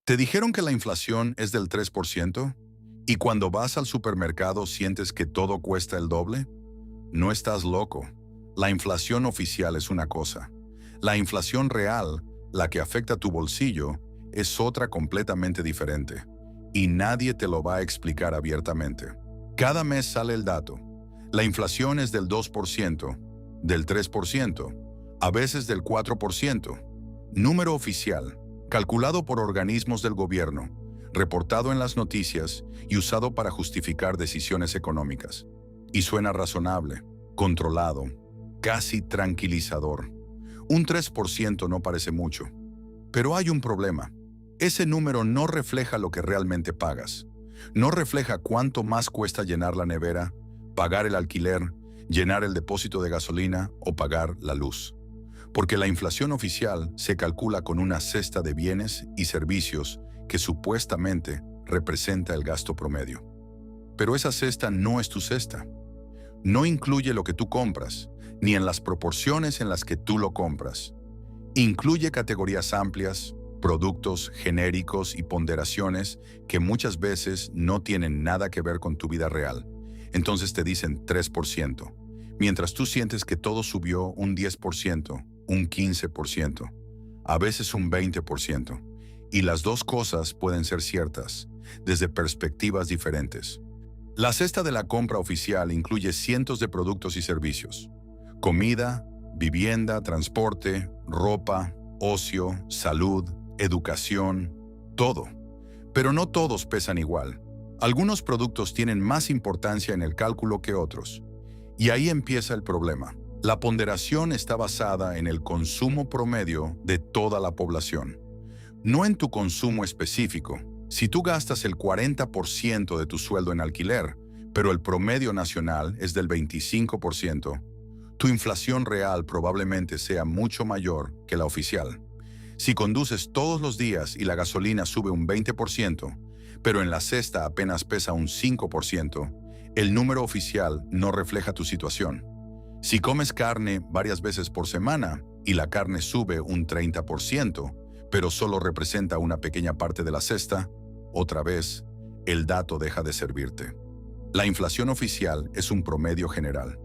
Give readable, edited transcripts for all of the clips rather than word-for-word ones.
¿Te dijeron que la inflación es del 3%? ¿Y cuando vas al supermercado sientes que todo cuesta el doble? No estás loco. La inflación oficial es una cosa. La inflación real, la que afecta tu bolsillo, es otra completamente diferente. Y nadie te lo va a explicar abiertamente. Cada mes sale el dato. La inflación es del 2%, del 3%, a veces del 4%. Número oficial, calculado por organismos del gobierno, reportado en las noticias y usado para justificar decisiones económicas. Y suena razonable, controlado, casi tranquilizador. Un 3% no parece mucho. Pero hay un problema. Ese número no refleja lo que realmente pagas. No refleja cuánto más cuesta llenar la nevera, pagar el alquiler, llenar el depósito de gasolina o pagar la luz. Porque la inflación oficial se calcula con una cesta de bienes y servicios que supuestamente representa el gasto promedio. Pero esa cesta no es tu cesta. No incluye lo que tú compras, ni en las proporciones en las que tú lo compras. Incluye categorías amplias, productos genéricos y ponderaciones que muchas veces no tienen nada que ver con tu vida real. Entonces te dicen 3%, mientras tú sientes que todo subió un 10%, un 15%, a veces un 20%. Y las dos cosas pueden ser ciertas, desde perspectivas diferentes. La cesta de la compra oficial incluye cientos de productos y servicios. Comida, vivienda, transporte, ropa, ocio, salud, educación, todo. Pero no todos pesan igual. Algunos productos tienen más importancia en el cálculo que otros. Y ahí empieza el problema. La ponderación está basada en el consumo promedio de toda la población, no en tu consumo específico. Si tú gastas el 40% de tu sueldo en alquiler, pero el promedio nacional es del 25%, tu inflación real probablemente sea mucho mayor que la oficial. Si conduces todos los días y la gasolina sube un 20%, pero en la cesta apenas pesa un 5%, el número oficial no refleja tu situación. Si comes carne varias veces por semana y la carne sube un 30%, pero solo representa una pequeña parte de la cesta, otra vez, el dato deja de servirte. La inflación oficial es un promedio general,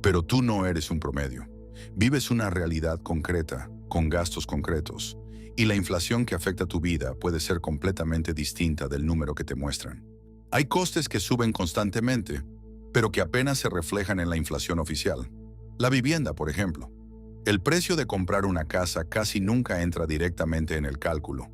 pero tú no eres un promedio. Vives una realidad concreta, con gastos concretos, y la inflación que afecta tu vida puede ser completamente distinta del número que te muestran. Hay costes que suben constantemente, pero que apenas se reflejan en la inflación oficial. La vivienda, por ejemplo. El precio de comprar una casa casi nunca entra directamente en el cálculo.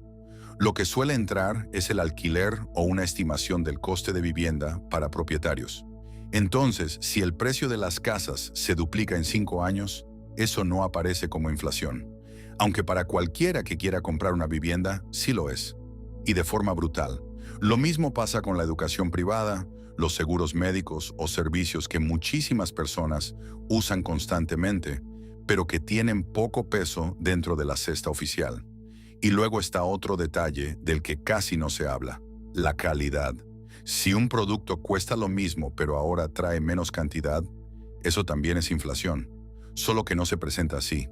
Lo que suele entrar es el alquiler o una estimación del coste de vivienda para propietarios. Entonces, si el precio de las casas se duplica en 5 años, eso no aparece como inflación. Aunque para cualquiera que quiera comprar una vivienda, sí lo es. Y de forma brutal. Lo mismo pasa con la educación privada, los seguros médicos o servicios que muchísimas personas usan constantemente, pero que tienen poco peso dentro de la cesta oficial. Y luego está otro detalle del que casi no se habla: la calidad. Si un producto cuesta lo mismo pero ahora trae menos cantidad, eso también es inflación, solo que no se presenta así.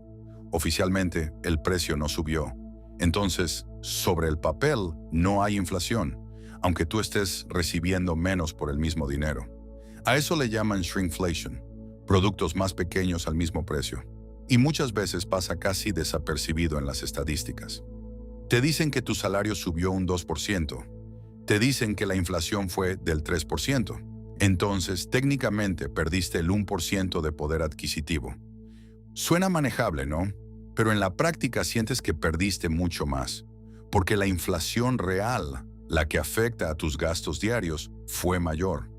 Oficialmente, el precio no subió. Entonces, sobre el papel no hay inflación, aunque tú estés recibiendo menos por el mismo dinero. A eso le llaman shrinkflation, productos más pequeños al mismo precio. Y muchas veces pasa casi desapercibido en las estadísticas. Te dicen que tu salario subió un 2%. Te dicen que la inflación fue del 3%. Entonces, técnicamente perdiste el 1% de poder adquisitivo. Suena manejable, ¿no? Pero en la práctica sientes que perdiste mucho más, porque la inflación real, la que afecta a tus gastos diarios, fue mayor,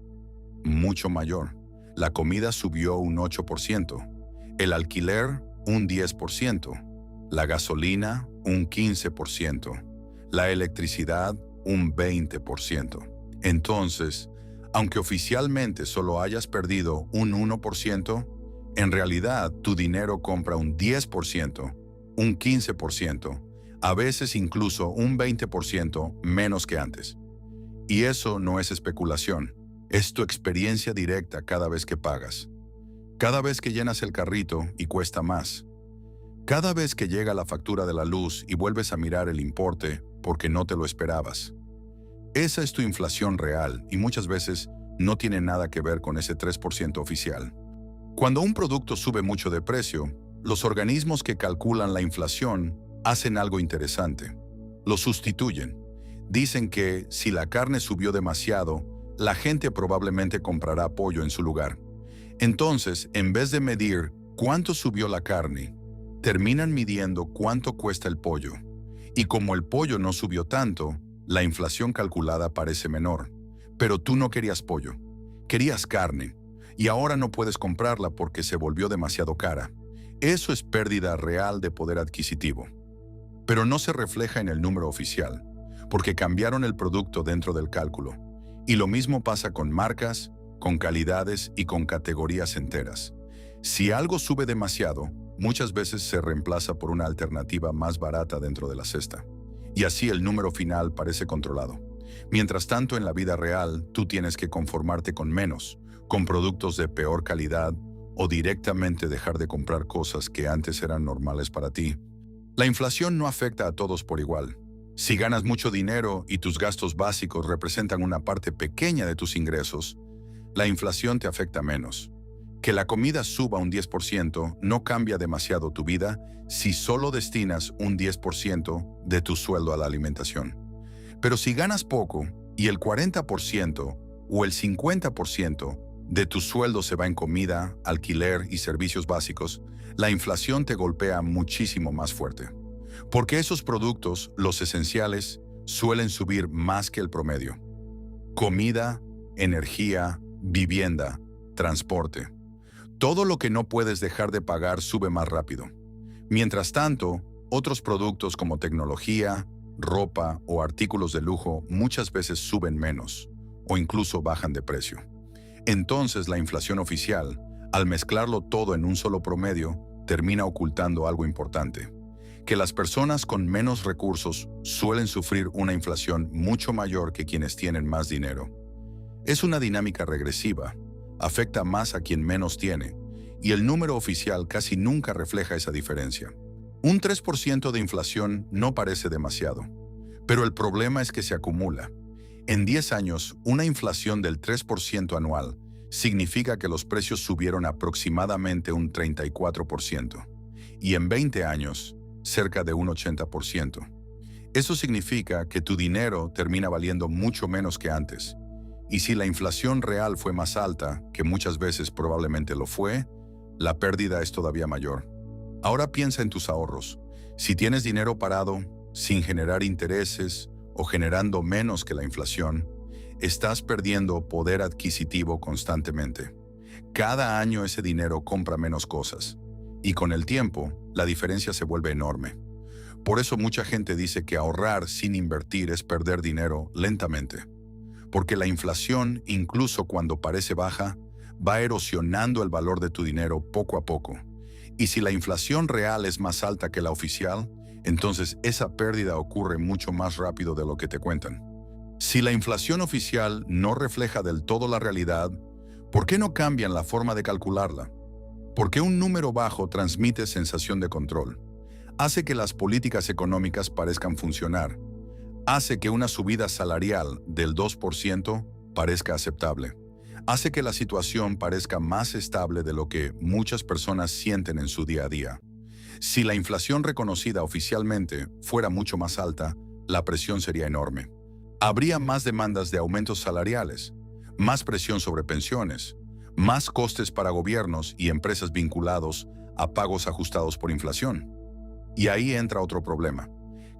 mucho mayor. La comida subió un 8%, el alquiler un 10%, la gasolina un 15%, la electricidad un 20%. Entonces, aunque oficialmente solo hayas perdido un 1%, en realidad tu dinero compra un 10%, un 15%, a veces incluso un 20% menos que antes. Y eso no es especulación, es tu experiencia directa cada vez que pagas. Cada vez que llenas el carrito y cuesta más. Cada vez que llega la factura de la luz y vuelves a mirar el importe, porque no te lo esperabas. Esa es tu inflación real y muchas veces no tiene nada que ver con ese 3% oficial. Cuando un producto sube mucho de precio, los organismos que calculan la inflación hacen algo interesante. Lo sustituyen. Dicen que si la carne subió demasiado, la gente probablemente comprará pollo en su lugar. Entonces, en vez de medir cuánto subió la carne, terminan midiendo cuánto cuesta el pollo. Y como el pollo no subió tanto, la inflación calculada parece menor. Pero tú no querías pollo, querías carne, y ahora no puedes comprarla porque se volvió demasiado cara. Eso es pérdida real de poder adquisitivo. Pero no se refleja en el número oficial, porque cambiaron el producto dentro del cálculo. Y lo mismo pasa con marcas, con calidades y con categorías enteras. Si algo sube demasiado, muchas veces se reemplaza por una alternativa más barata dentro de la cesta. Y así el número final parece controlado. Mientras tanto, en la vida real, tú tienes que conformarte con menos, con productos de peor calidad o directamente dejar de comprar cosas que antes eran normales para ti. La inflación no afecta a todos por igual. Si ganas mucho dinero y tus gastos básicos representan una parte pequeña de tus ingresos, la inflación te afecta menos. Que la comida suba un 10% no cambia demasiado tu vida si solo destinas un 10% de tu sueldo a la alimentación. Pero si ganas poco y el 40% o el 50% de tu sueldo se va en comida, alquiler y servicios básicos, la inflación te golpea muchísimo más fuerte. Porque esos productos, los esenciales, suelen subir más que el promedio. Comida, energía, vivienda, transporte. Todo lo que no puedes dejar de pagar sube más rápido. Mientras tanto, otros productos como tecnología, ropa o artículos de lujo muchas veces suben menos o incluso bajan de precio. Entonces la inflación oficial, al mezclarlo todo en un solo promedio, termina ocultando algo importante: que las personas con menos recursos suelen sufrir una inflación mucho mayor que quienes tienen más dinero. Es una dinámica regresiva. Afecta más a quien menos tiene, y el número oficial casi nunca refleja esa diferencia. Un 3% de inflación no parece demasiado, pero el problema es que se acumula. En 10 años, una inflación del 3% anual significa que los precios subieron aproximadamente un 34%, y en 20 años, cerca de un 80%. Eso significa que tu dinero termina valiendo mucho menos que antes. Y si la inflación real fue más alta, que muchas veces probablemente lo fue, la pérdida es todavía mayor. Ahora piensa en tus ahorros. Si tienes dinero parado, sin generar intereses o generando menos que la inflación, estás perdiendo poder adquisitivo constantemente. Cada año ese dinero compra menos cosas, y con el tiempo, la diferencia se vuelve enorme. Por eso mucha gente dice que ahorrar sin invertir es perder dinero lentamente. Porque la inflación, incluso cuando parece baja, va erosionando el valor de tu dinero poco a poco. Y si la inflación real es más alta que la oficial, entonces esa pérdida ocurre mucho más rápido de lo que te cuentan. Si la inflación oficial no refleja del todo la realidad, ¿por qué no cambian la forma de calcularla? Porque un número bajo transmite sensación de control. Hace que las políticas económicas parezcan funcionar. Hace que una subida salarial del 2% parezca aceptable. Hace que la situación parezca más estable de lo que muchas personas sienten en su día a día. Si la inflación reconocida oficialmente fuera mucho más alta, la presión sería enorme. Habría más demandas de aumentos salariales, más presión sobre pensiones, más costes para gobiernos y empresas vinculados a pagos ajustados por inflación. Y ahí entra otro problema.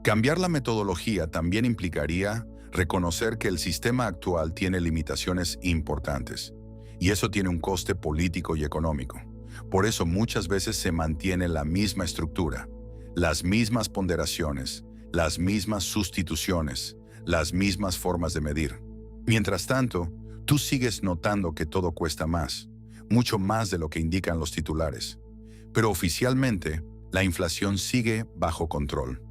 Cambiar la metodología también implicaría reconocer que el sistema actual tiene limitaciones importantes, y eso tiene un coste político y económico. Por eso muchas veces se mantiene la misma estructura, las mismas ponderaciones, las mismas sustituciones, las mismas formas de medir. Mientras tanto, tú sigues notando que todo cuesta más, mucho más de lo que indican los titulares. Pero oficialmente, la inflación sigue bajo control.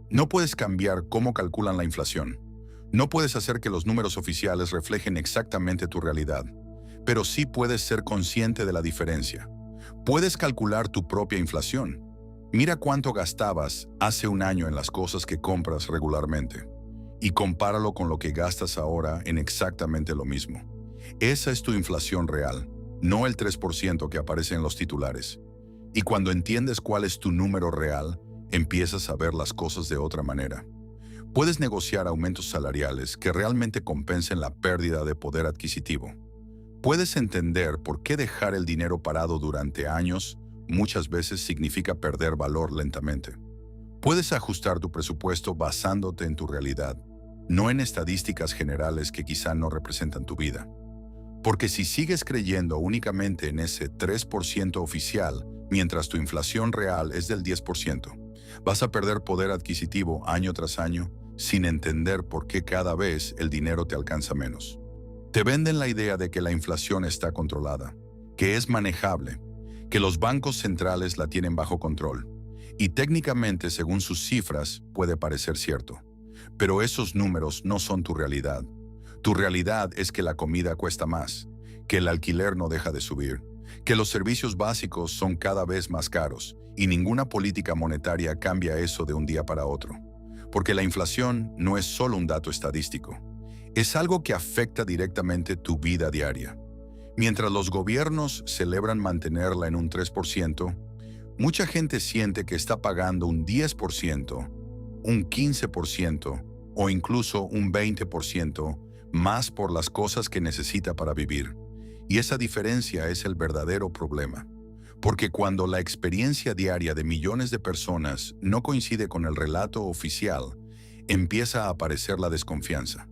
No puedes cambiar cómo calculan la inflación. No puedes hacer que los números oficiales reflejen exactamente tu realidad, pero sí puedes ser consciente de la diferencia. Puedes calcular tu propia inflación. Mira cuánto gastabas hace un año en las cosas que compras regularmente y compáralo con lo que gastas ahora en exactamente lo mismo. Esa es tu inflación real, no el 3% que aparece en los titulares. Y cuando entiendes cuál es tu número real, empiezas a ver las cosas de otra manera. Puedes negociar aumentos salariales que realmente compensen la pérdida de poder adquisitivo. Puedes entender por qué dejar el dinero parado durante años muchas veces significa perder valor lentamente. Puedes ajustar tu presupuesto basándote en tu realidad, no en estadísticas generales que quizá no representan tu vida. Porque si sigues creyendo únicamente en ese 3% oficial, mientras tu inflación real es del 10%, vas a perder poder adquisitivo año tras año sin entender por qué cada vez el dinero te alcanza menos. Te venden la idea de que la inflación está controlada, que es manejable, que los bancos centrales la tienen bajo control. Y técnicamente, según sus cifras, puede parecer cierto. Pero esos números no son tu realidad. Tu realidad es que la comida cuesta más, que el alquiler no deja de subir, que los servicios básicos son cada vez más caros y ninguna política monetaria cambia eso de un día para otro. Porque la inflación no es solo un dato estadístico, es algo que afecta directamente tu vida diaria. Mientras los gobiernos celebran mantenerla en un 3%, mucha gente siente que está pagando un 10%, un 15% o incluso un 20% más por las cosas que necesita para vivir. Y esa diferencia es el verdadero problema. Porque cuando la experiencia diaria de millones de personas no coincide con el relato oficial, empieza a aparecer la desconfianza.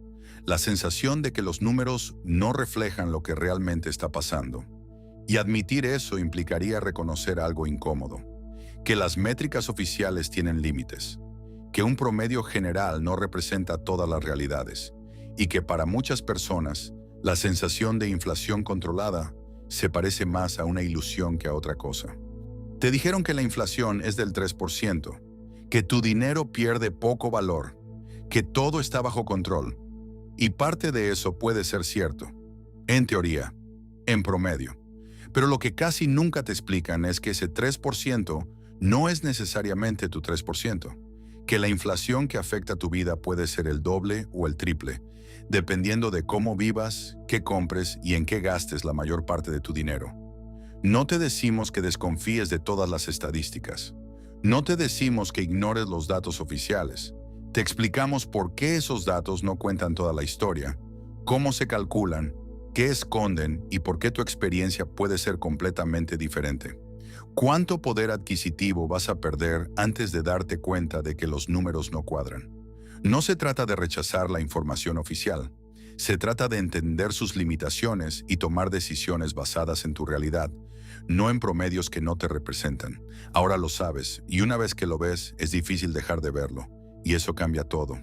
La sensación de que los números no reflejan lo que realmente está pasando. Y admitir eso implicaría reconocer algo incómodo, que las métricas oficiales tienen límites, que un promedio general no representa todas las realidades, y que para muchas personas, la sensación de inflación controlada se parece más a una ilusión que a otra cosa. Te dijeron que la inflación es del 3%, que tu dinero pierde poco valor, que todo está bajo control. Y parte de eso puede ser cierto, en teoría, en promedio. Pero lo que casi nunca te explican es que ese 3% no es necesariamente tu 3%, que la inflación que afecta tu vida puede ser el doble o el triple, dependiendo de cómo vivas, qué compres y en qué gastes la mayor parte de tu dinero. No te decimos que desconfíes de todas las estadísticas. No te decimos que ignores los datos oficiales. Te explicamos por qué esos datos no cuentan toda la historia, cómo se calculan, qué esconden y por qué tu experiencia puede ser completamente diferente. ¿Cuánto poder adquisitivo vas a perder antes de darte cuenta de que los números no cuadran? No se trata de rechazar la información oficial. Se trata de entender sus limitaciones y tomar decisiones basadas en tu realidad, no en promedios que no te representan. Ahora lo sabes, y una vez que lo ves, es difícil dejar de verlo. Y eso cambia todo.